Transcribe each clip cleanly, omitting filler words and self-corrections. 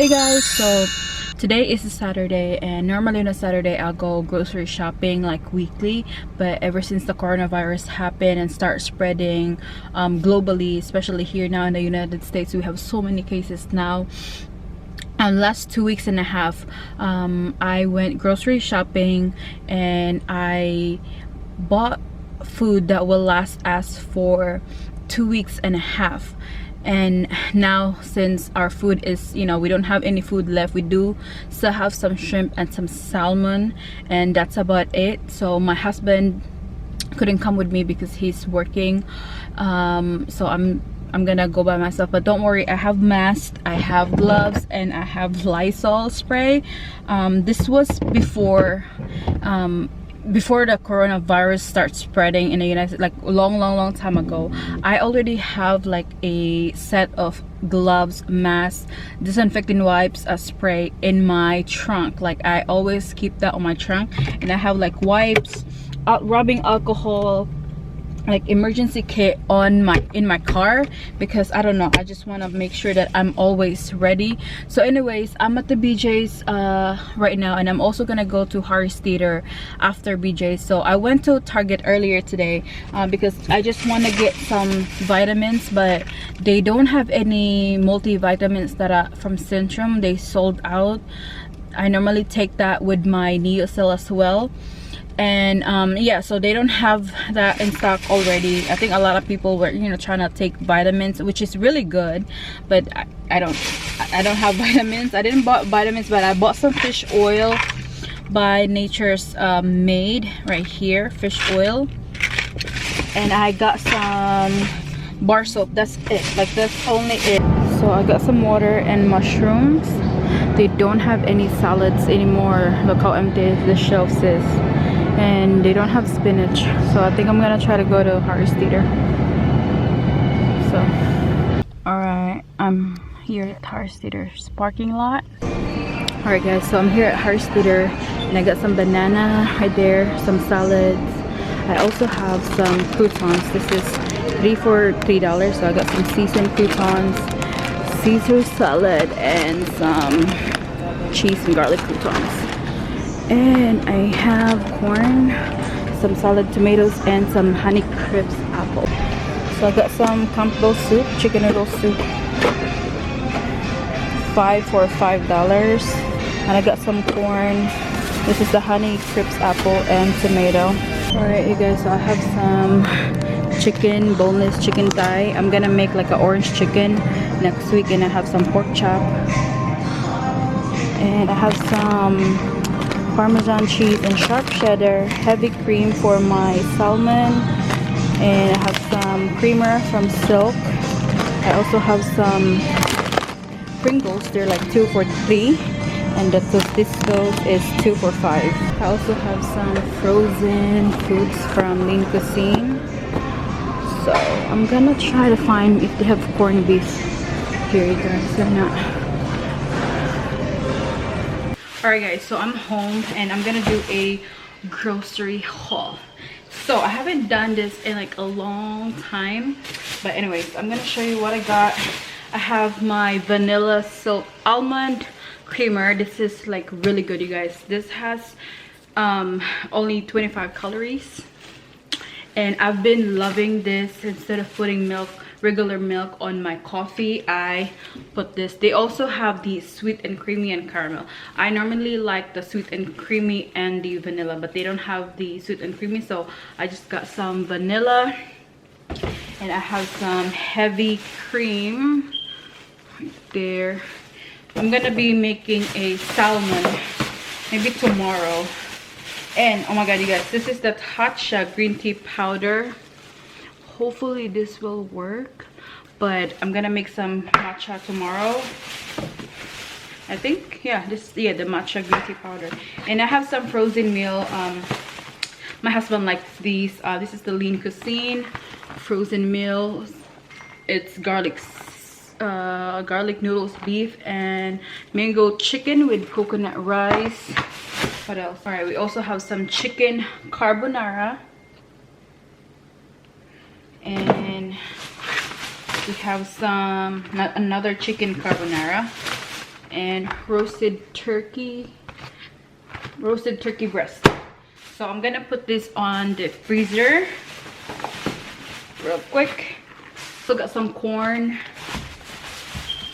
Hey guys, so today is a Saturday, and normally on a Saturday I'll go grocery shopping like weekly, but ever since the coronavirus happened and start spreading globally, especially here now in the United States, we have so many cases now. Last 2 weeks and a half, I went grocery shopping and I bought food that will last us for 2 weeks and a half. And now, since our food is, we don't have any food left, we do still have some shrimp and some salmon, and that's about it. So my husband couldn't come with me because he's working, so I'm gonna go by myself. But don't worry, I have masks, I have gloves, and I have Lysol spray. This was before the coronavirus starts spreading in the United States, like long time ago. I already have like a set of gloves, masks, disinfecting wipes, a spray in my trunk. Like I always keep that on my trunk, and I have like wipes, rubbing alcohol, like emergency kit in my car, because I don't know, I just want to make sure that I'm always ready. So anyways, I'm at the BJ's right now, and I'm also gonna go to Harris Theater after BJ's. So I went to Target earlier today because I just want to get some vitamins, but they don't have any multivitamins that are from Centrum. They sold out. I normally take that with my Neocell as well, and yeah, so they don't have that in stock already. I think a lot of people were trying to take vitamins, which is really good, but I don't have vitamins. I didn't buy vitamins, but I bought some fish oil by Nature's Made right here, fish oil, and I got some bar soap. That's it, like that's only it. So I got some water and mushrooms. They don't have any salads anymore. Look how empty the shelves is. And they don't have spinach, so I think I'm gonna try to go to Harris Theater. So alright, I'm here at Harris Theater's parking lot. Alright guys, so I'm here at Harris Theater, and I got some banana right there, some salads. I also have some croutons. This is 3 for $3, so I got some seasoned croutons, Caesar salad, and some cheese and garlic croutons. And I have corn, some salad tomatoes, and some honey crisp apple. So I got some Campbell soup, chicken noodle soup, 5 for $5. And I got some corn. This is the honey crisp apple and tomato. Alright you guys, so I have some chicken, boneless chicken thigh. I'm gonna make like an orange chicken next week, and I have some pork chop. And I have some Parmesan cheese and sharp cheddar, heavy cream for my salmon, and I have some creamer from Silk. I also have some Pringles. They're like 2 for $3, and the Tostitos is 2 for $5. I also have some frozen foods from Lean Cuisine. So I'm gonna try to find if they have corned beef here, you guys, or not. Alright guys, so I'm home and I'm gonna do a grocery haul. So I haven't done this in like a long time, but anyways, I'm gonna show you what I got. I have my vanilla silk almond creamer. This is like really good, you guys. This has only 25 calories, and I've been loving this. Instead of putting regular milk on my coffee, I put this. They also have the sweet and creamy and caramel. I normally like the sweet and creamy and the vanilla, but they don't have the sweet and creamy, so I just got some vanilla. And I have some heavy cream right there. I'm gonna be making a salmon maybe tomorrow. And oh my god you guys, this is the Tatcha green tea powder. Hopefully this will work, but I'm gonna make some matcha tomorrow. I think, yeah, the matcha green tea powder. And I have some frozen meal. My husband likes these. This is the Lean Cuisine frozen meals. It's garlic noodles, beef, and mango chicken with coconut rice. What else? All right, we also have some chicken carbonara. And we have some another chicken carbonara. and roasted turkey breast. So I'm gonna put this on the freezer real quick. So got some corn,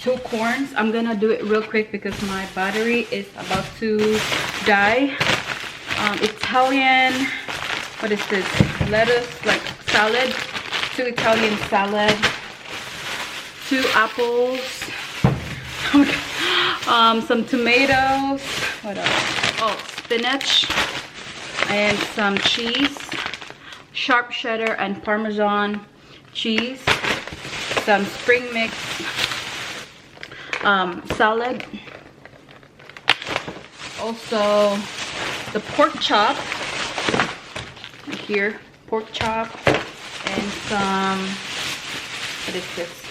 2 corns. I'm gonna do it real quick because my battery is about to die. Italian, what is this? Lettuce, like salad. 2 Italian salad, 2 apples, some tomatoes, what else? Oh, spinach, and some cheese, sharp cheddar and Parmesan cheese, some spring mix salad, also the pork chop right here, pork chop, and some, what is this?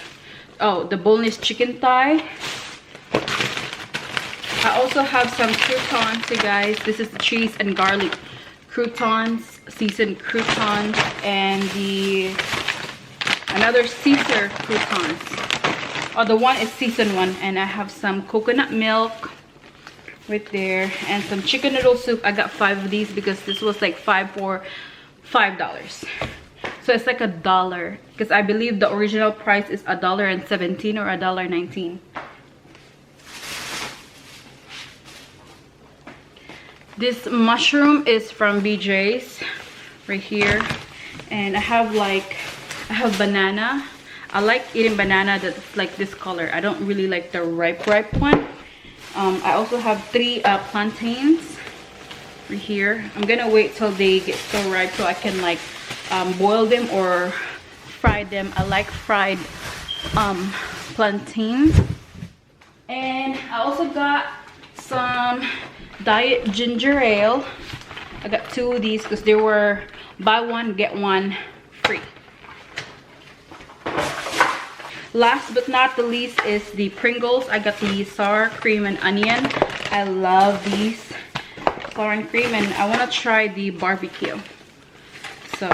Oh, the boneless chicken thigh. I also have some croutons, you guys. This is the cheese and garlic croutons, seasoned croutons, and another Caesar croutons. Oh, the one is seasoned one. And I have some coconut milk right there, and some chicken noodle soup. I got 5 of these because this was like 5 for $5. So it's like $1, because I believe the original price is $1.17 or $1.19. This mushroom is from BJ's right here, and I have banana. I like eating banana that's like this color. I don't really like the ripe one. I also have 3 plantains right here. I'm gonna wait till they get so ripe so I can like boil them or fry them. I like fried plantains. And I also got some diet ginger ale. I got 2 of these because they were buy one get one free. Last but not the least is the Pringles. I got the sour cream and onion. I love these sour and cream, and I want to try the barbecue. So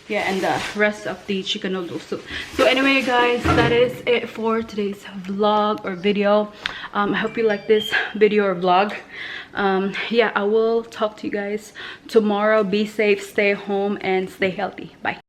yeah, and the rest of the chicken noodle soup. So anyway guys, that is it for today's vlog or video. I hope you like this video or vlog. Yeah, I will talk to you guys tomorrow. Be safe, stay home, and stay healthy. Bye.